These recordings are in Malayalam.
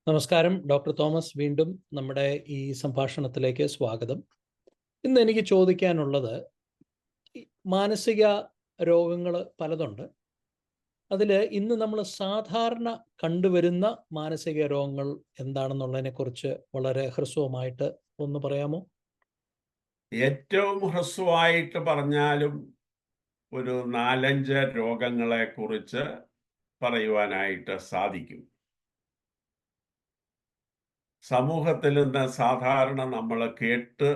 നമസ്കാരം, ഡോക്ടർ തോമസ്. വീണ്ടും നമ്മുടെ ഈ സംഭാഷണത്തിലേക്ക് സ്വാഗതം. ഇന്ന് എനിക്ക് ചോദിക്കാനുള്ളത്, മാനസിക രോഗങ്ങൾ പലതുണ്ട്. അതിൽ ഇന്ന് നമ്മൾ സാധാരണ കണ്ടുവരുന്ന മാനസിക രോഗങ്ങൾ എന്താണെന്നുള്ളതിനെക്കുറിച്ച് വളരെ ഹ്രസ്വമായിട്ട് ഒന്ന് പറയാമോ? ഏറ്റവും ഹ്രസ്വമായിട്ട് പറഞ്ഞാലും ഒരു 4-5 രോഗങ്ങളെ കുറിച്ച് പറയുവാനായിട്ട് സാധിക്കും. സമൂഹത്തിൽ നിന്ന് സാധാരണ നമ്മൾ കേട്ട്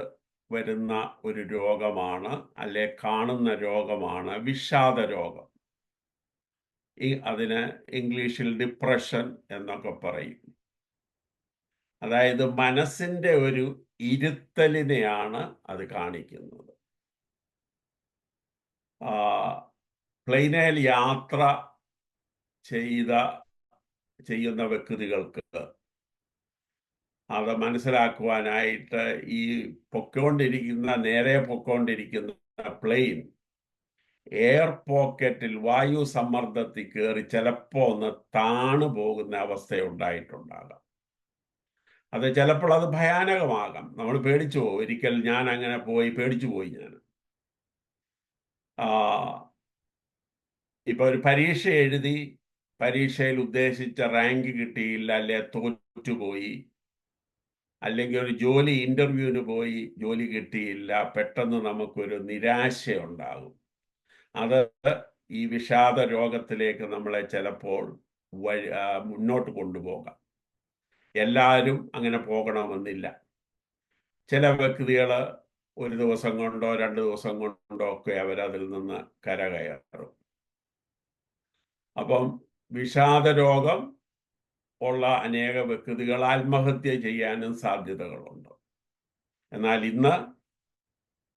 വരുന്ന ഒരു രോഗമാണ്, അല്ലെ കാണുന്ന രോഗമാണ് വിഷാദ രോഗം. അതിന് ഇംഗ്ലീഷിൽ ഡിപ്രഷൻ എന്നൊക്കെ പറയും. അതായത് മനസ്സിന്റെ ഒരു ഇരുത്തലിനെയാണ് അത് കാണിക്കുന്നത്. പ്ലെയിനിൽ യാത്ര ചെയ്യുന്ന വ്യക്തികൾക്ക് അത് മനസ്സിലാക്കുവാനായിട്ട് ഈ നേരെ പൊക്കോണ്ടിരിക്കുന്ന പ്ലെയിൻ എയർ പോക്കറ്റിൽ വായു സമ്മർദ്ദത്തിൽ കയറി ചിലപ്പോൾ ഒന്ന് താണു പോകുന്ന അവസ്ഥയുണ്ടായിട്ടുണ്ടാകാം. അത് ചിലപ്പോൾ അത് ഭയാനകമാകാം. നമ്മൾ പേടിച്ചു പോകും. ഒരിക്കൽ ഞാൻ അങ്ങനെ പേടിച്ചു പോയി. ഞാൻ ഇപ്പൊ ഒരു പരീക്ഷ എഴുതി, പരീക്ഷയിൽ ഉദ്ദേശിച്ച റാങ്ക് കിട്ടിയില്ല, അല്ലെ തോറ്റുപോയി, അല്ലെങ്കിൽ ഒരു ജോലി ഇന്റർവ്യൂവിന് പോയി ജോലി കിട്ടിയില്ല, പെട്ടെന്ന് നമുക്കൊരു നിരാശയുണ്ടാകും. അത് ഈ വിഷാദ രോഗത്തിലേക്ക് നമ്മളെ ചിലപ്പോൾ മുന്നോട്ട് കൊണ്ടുപോകാം. എല്ലാവരും അങ്ങനെ പോകണമെന്നില്ല. ചില വ്യക്തികൾ ഒരു ദിവസം കൊണ്ടോ 2 ദിവസം കൊണ്ടോ ഒക്കെ അവരതിൽ നിന്ന് കരകയറും. അപ്പം വിഷാദ രോഗം ഉള്ള അനേക വ്യക്തികൾ ആത്മഹത്യ ചെയ്യാനും സാധ്യതകളുണ്ട്. എന്നാൽ ഇന്ന്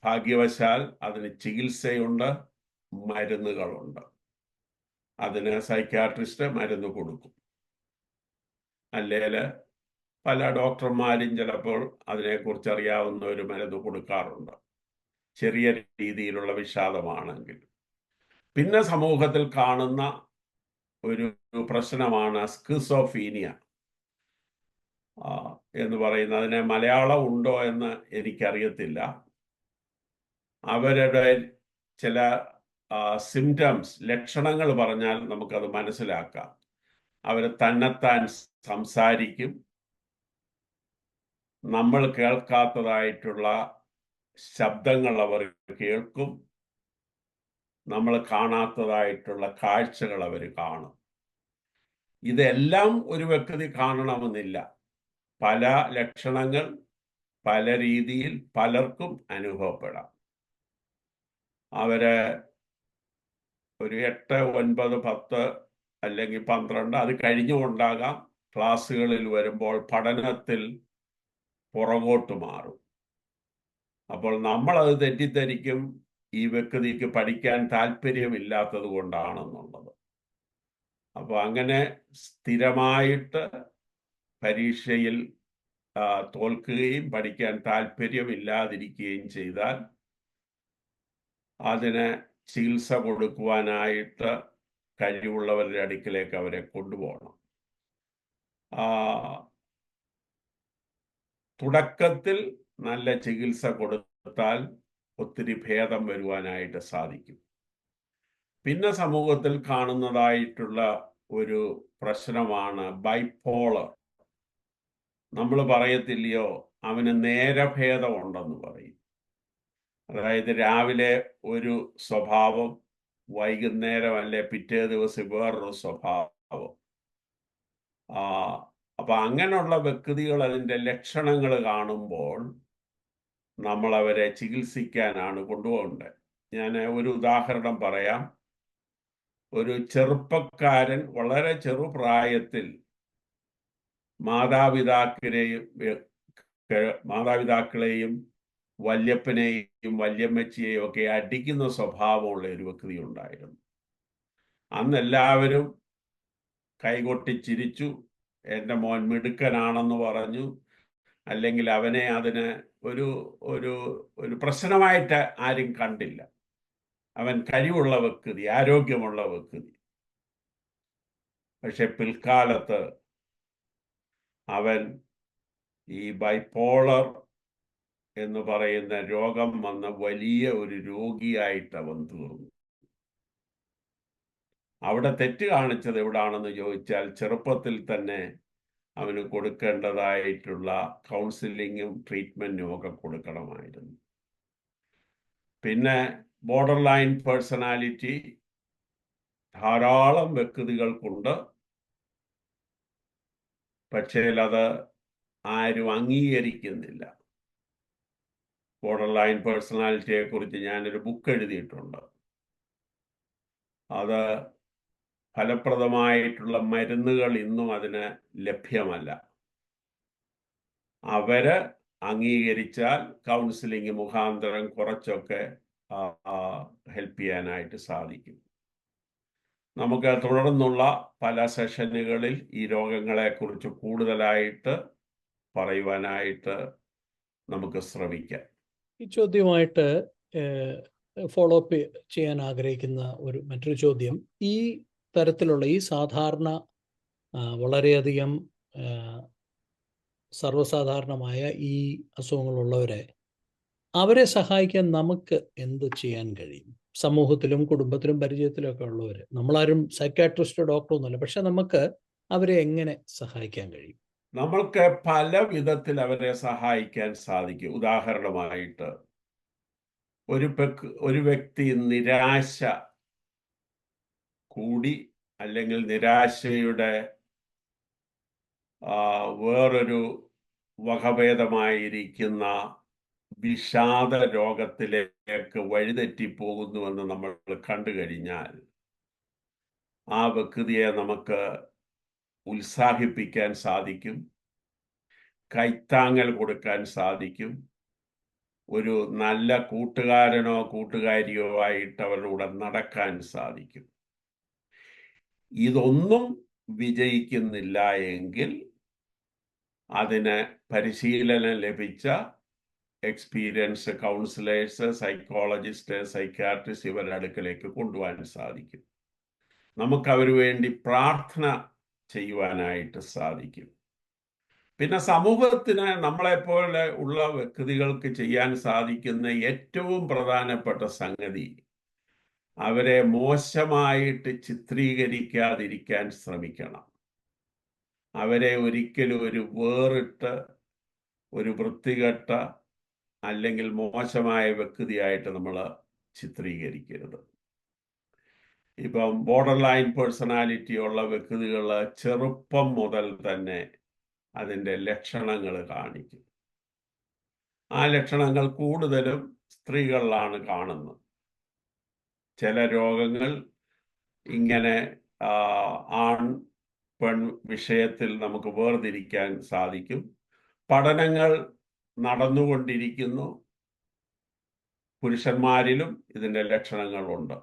ഭാഗ്യവശാൽ അതിന് ചികിത്സയുണ്ട്, മരുന്നുകളുണ്ട്. അതിന് സൈക്യാട്രിസ്റ്റ് മരുന്ന് കൊടുക്കും. അല്ലെങ്കിൽ പല ഡോക്ടർമാരും ചിലപ്പോൾ അതിനെക്കുറിച്ച് അറിയാവുന്ന ഒരു മരുന്ന് കൊടുക്കാറുണ്ട്, ചെറിയ രീതിയിലുള്ള വിഷാദമാണെങ്കിൽ. പിന്നെ സമൂഹത്തിൽ കാണുന്ന ഒരു പ്രശ്നമാണ് സ്കിസോഫീനിയ എന്ന് പറയുന്നത്. അതിന് മലയാളം ഉണ്ടോ എന്ന് എനിക്കറിയത്തില്ല. അവരുടെ ചില സിംറ്റംസ്, ലക്ഷണങ്ങൾ പറഞ്ഞാൽ നമുക്കത് മനസ്സിലാക്കാം. അവർ തന്നെത്താൻ സംസാരിക്കും, നമ്മൾ കേൾക്കാത്തതായിട്ടുള്ള ശബ്ദങ്ങൾ അവർ കേൾക്കും, നമ്മൾ കാണാത്തതായിട്ടുള്ള കാഴ്ചകൾ അവർ കാണും. ഇതെല്ലാം ഒരു വ്യക്തി കാണണമെന്നില്ല. പല ലക്ഷണങ്ങൾ പല രീതിയിൽ പലർക്കും അനുഭവപ്പെടാം. അവര് ഒരു 8, 9, 10 അല്ലെങ്കിൽ 12 അത് കഴിഞ്ഞുകൊണ്ടാകാം ക്ലാസ്സുകളിൽ വരുമ്പോൾ പഠനത്തിൽ പുറകോട്ട് മാറും. അപ്പോൾ നമ്മളത് തെറ്റിദ്ധരിക്കും, ഈ വ്യക്തിക്ക് പഠിക്കാൻ താല്പര്യമില്ലാത്തത് കൊണ്ടാണെന്നുള്ളത്. അപ്പോൾ അങ്ങനെ സ്ഥിരമായിട്ട് പരീക്ഷയിൽ തോൽക്കുകയും പഠിക്കാൻ താല്പര്യമില്ലാതിരിക്കുകയും ചെയ്താൽ അതിന് ചികിത്സ കൊടുക്കുവാനായിട്ട് കഴിവുള്ളവരുടെ അടുക്കിലേക്ക് അവരെ കൊണ്ടുപോകണം. തുടക്കത്തിൽ നല്ല ചികിത്സ കൊടുത്താൽ ഒത്തിരി ഭേദം വരുവാനായിട്ട് സാധിക്കും. പിന്നെ സമൂഹത്തിൽ കാണുന്നതായിട്ടുള്ള ഒരു പ്രശ്നമാണ് ബൈപോളർ. നമ്മൾ പറയത്തില്ലയോ, അവന് നേരഭേദം ഉണ്ടെന്ന് പറയും. അതായത് രാവിലെ ഒരു സ്വഭാവം, വൈകുന്നേരം അല്ലെ പിറ്റേ ദിവസം വേറൊരു സ്വഭാവം. അപ്പൊ അങ്ങനെയുള്ള വ്യക്തികൾ അതിൻ്റെ ലക്ഷണങ്ങൾ കാണുമ്പോൾ നമ്മൾ അവരെ ചികിത്സിക്കാനാണ് കൊണ്ടുപോകേണ്ടത്. ഞാൻ ഒരു ഉദാഹരണം പറയാം. ഒരു ചെറുപ്പക്കാരൻ വളരെ ചെറുപ്രായത്തിൽ മാതാപിതാക്കളെയും വല്യപ്പനെയും വല്യമ്മച്ചിയെയും ഒക്കെ അടിക്കുന്ന സ്വഭാവമുള്ള ഒരു വ്യക്തി ഉണ്ടായിരുന്നു. അന്ന് എല്ലാവരും കൈകൊട്ടി ചിരിച്ചു, എൻ്റെ മോൻ മിടുക്കനാണെന്ന് പറഞ്ഞു. അല്ലെങ്കിൽ അവനെ അതിന് ഒരു ഒരു ഒരു പ്രശ്നമായിട്ട് ആരും കണ്ടില്ല. അവൻ കഴിവുള്ള വ്യക്തി, ആരോഗ്യമുള്ള വ്യക്തി. പക്ഷെ പിൽക്കാലത്ത് അവൻ ഈ ബൈപോളർ എന്ന് പറയുന്ന രോഗം വന്ന വലിയ ഒരു രോഗിയായിട്ട് അവൻ തീർന്നു. അവിടെ തെറ്റ് കാണിച്ചത് എവിടാണെന്ന് ചോദിച്ചാൽ ചെറുപ്പത്തിൽ തന്നെ അവന് കൊടുക്കേണ്ടതായിട്ടുള്ള കൗൺസിലിങ്ങും ട്രീറ്റ്മെന്റും ഒക്കെ കൊടുക്കണമായിരുന്നു. പിന്നെ ബോർഡർ ലൈൻ പേഴ്സണാലിറ്റി ധാരാളം വ്യക്തികൾക്കുണ്ട്. പക്ഷേ അത് ആരും അംഗീകരിക്കുന്നില്ല. ബോർഡർ ലൈൻ പേഴ്സണാലിറ്റിയെ കുറിച്ച് ഞാനൊരു ബുക്ക് എഴുതിയിട്ടുണ്ട്. അത് ഫലപ്രദമായിട്ടുള്ള മരുന്നുകൾ ഇന്നും അതിന് ലഭ്യമല്ല. അവര് അംഗീകരിച്ചാൽ കൗൺസിലിംഗ് മുഖാന്തരം കുറച്ചൊക്കെ ഹെൽപ്പ് ചെയ്യാനായിട്ട് സാധിക്കും. നമുക്ക് തുടർന്നുള്ള പല സെഷനുകളിൽ ഈ രോഗങ്ങളെക്കുറിച്ച് കൂടുതലായിട്ട് പറയുവാനായിട്ട് നമുക്ക് ശ്രമിക്കാം. ഈ ചോദ്യമായിട്ട് ഫോളോ അപ്പ് ചെയ്യാൻ ആഗ്രഹിക്കുന്ന മറ്റൊരു ചോദ്യം, ഈ തരത്തിലുള്ള ഈ സാധാരണ വളരെയധികം സർവ്വസാധാരണമായ ഈ അസുഖങ്ങളുള്ളവരെ അവരെ സഹായിക്കാൻ നമുക്ക് എന്ത് ചെയ്യാൻ കഴിയും? സമൂഹത്തിലും കുടുംബത്തിലും പരിചയത്തിലൊക്കെ ഉള്ളവർ, നമ്മളാരും സൈക്കാട്രിസ്റ്റോ ഡോക്ടറോ ഒന്നുമല്ല, പക്ഷെ നമുക്ക് അവരെ എങ്ങനെ സഹായിക്കാൻ കഴിയും? നമ്മൾക്ക് പല വിധത്തിൽ അവരെ സഹായിക്കാൻ സാധിക്കും. ഉദാഹരണമായിട്ട് ഒരു വ്യക്തി നിരാശ കൂടി അല്ലെങ്കിൽ നിരാശയുടെ വേറൊരു വകഭേദമായിരിക്കുന്ന വിഷാദ രോഗത്തിലേക്ക് വഴിതെറ്റിപ്പോകുന്നുവെന്ന് നമ്മൾ കണ്ടു കഴിഞ്ഞാൽ ആ വ്യക്തിയെ നമുക്ക് ഉത്സാഹിപ്പിക്കാൻ സാധിക്കും, കൈത്താങ്ങൽ കൊടുക്കാൻ സാധിക്കും, ഒരു നല്ല കൂട്ടുകാരനോ കൂട്ടുകാരിയോ ആയിട്ട് അവരുടെ കൂടെ നടക്കാൻ സാധിക്കും. ഇതൊന്നും വിജയിക്കുന്നില്ല എങ്കിൽ അതിന് പരിശീലനം ലഭിച്ച എക്സ്പീരിയൻസ് കൗൺസിലേഴ്സ്, സൈക്കോളജിസ്റ്റ്, സൈക്യാട്രിസ്റ്റ് ഇവരുടെ അടുക്കലേക്ക് കൊണ്ടുപോകാൻ സാധിക്കും. നമുക്ക് അവർക്ക് വേണ്ടി പ്രാർത്ഥന ചെയ്യുവാനായിട്ട് സാധിക്കും. പിന്നെ സമൂഹത്തിന് നമ്മളെപ്പോലെ ഉള്ള വ്യക്തികൾക്ക് ചെയ്യാൻ സാധിക്കുന്ന ഏറ്റവും പ്രധാനപ്പെട്ട സംഗതി അവരെ മോശമായിട്ട് ചിത്രീകരിക്കാതിരിക്കാൻ ശ്രമിക്കണം. അവരെ ഒരിക്കലും ഒരു വേറിട്ട് ഒരു വൃത്തികെട്ട അല്ലെങ്കിൽ മോശമായ വ്യക്തിയായിട്ട് നമ്മൾ ചിത്രീകരിക്കരുത്. ഇപ്പം ബോർഡർ ലൈൻ പേഴ്സണാലിറ്റി ഉള്ള വ്യക്തികൾ ചെറുപ്പം മുതൽ തന്നെ അതിൻ്റെ ലക്ഷണങ്ങൾ കാണിക്കും. ആ ലക്ഷണങ്ങൾ കൂടുതലും സ്ത്രീകളിലാണ് കാണുന്നത്. ചില രോഗങ്ങൾ ഇങ്ങനെ ആൺ പെൺ വിഷയത്തിൽ നമുക്ക് വേർതിരിക്കാൻ സാധിക്കും. പഠനങ്ങൾ നടന്നുകൊണ്ടിരിക്കുന്നു. പുരുഷന്മാരിലും ഇതിൻ്റെ ലക്ഷണങ്ങളുണ്ട്.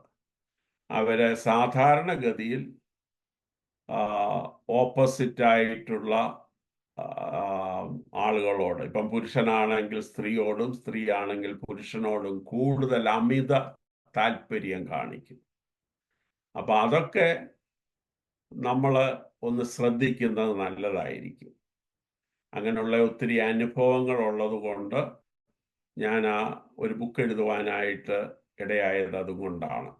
അവര് സാധാരണഗതിയിൽ ഓപ്പോസിറ്റായിട്ടുള്ള ആളുകളോട്, ഇപ്പം പുരുഷനാണെങ്കിൽ സ്ത്രീയോടും സ്ത്രീ ആണെങ്കിൽ പുരുഷനോടും കൂടുതൽ അമിത താല്പര്യം കാണിക്കും. അപ്പൊ അതൊക്കെ നമ്മൾ ഒന്ന് ശ്രദ്ധിക്കുന്നത് നല്ലതായിരിക്കും. അങ്ങനെയുള്ള ഒത്തിരി അനുഭവങ്ങൾ ഉള്ളത് കൊണ്ട് ഞാൻ ഒരു ബുക്ക് എഴുതുവാനായിട്ട് ഇടയായത് അതുകൊണ്ടാണ്.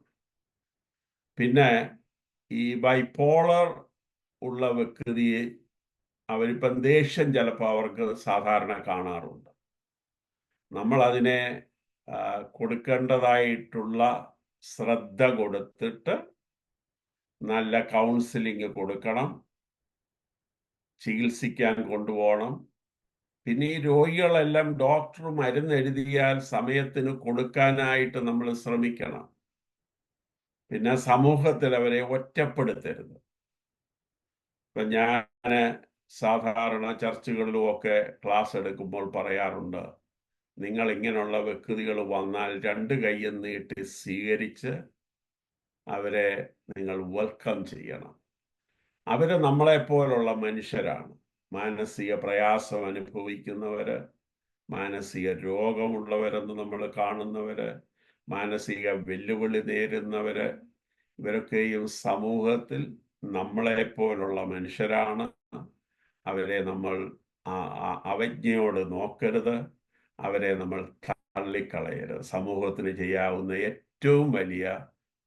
പിന്നെ ഈ ബൈപോളർ ഉള്ള വ്യക്തിയെ അവരിപ്പം ദേഷ്യം ചിലപ്പോൾ അവർക്ക് സാധാരണ കാണാറുണ്ട്. നമ്മൾ അതിനെ കൊടുക്കേണ്ടതായിട്ടുള്ള ശ്രദ്ധ കൊടുത്തിട്ട് നല്ല കൗൺസിലിംഗ് കൊടുക്കണം, ചികിത്സിക്കാൻ കൊണ്ടുപോകണം. പിന്നെ ഈ രോഗികളെല്ലാം ഡോക്ടർ മരുന്ന് എഴുതിയാൽ സമയത്തിന് കൊടുക്കാനായിട്ട് നമ്മൾ ശ്രമിക്കണം. പിന്നെ സമൂഹത്തിൽ അവരെ ഒറ്റപ്പെടുത്തരുത്. ഇപ്പം ഞാൻ സാധാരണ ചർച്ചുകളിലും ഒക്കെ ക്ലാസ് എടുക്കുമ്പോൾ പറയാറുണ്ട്, നിങ്ങൾ ഇങ്ങനെയുള്ള വ്യക്തികൾ വന്നാൽ 2 കൈയും നീട്ടി സ്വീകരിച്ച് അവരെ നിങ്ങൾ വെൽക്കം ചെയ്യണം. അവര് നമ്മളെപ്പോലുള്ള മനുഷ്യരാണ്. മാനസിക പ്രയാസം അനുഭവിക്കുന്നവര്, മാനസിക രോഗമുള്ളവരെന്ന് നമ്മൾ കാണുന്നവര്, മാനസിക വെല്ലുവിളി നേരിടുന്നവര്, ഇവരൊക്കെയും സമൂഹത്തിൽ നമ്മളെപ്പോലുള്ള മനുഷ്യരാണ്. അവരെ നമ്മൾ അവജ്ഞയോട് നോക്കരുത്, അവരെ നമ്മൾ തള്ളിക്കളയരുത്. സമൂഹത്തിന് ചെയ്യാവുന്ന ഏറ്റവും വലിയ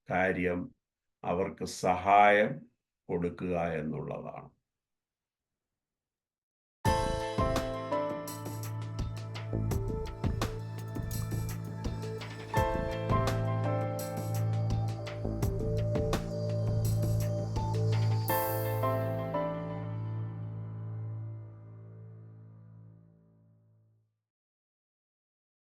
കാര്യം അവർക്ക് സഹായം കൊടുക്കുക എന്നുള്ളതാണ്.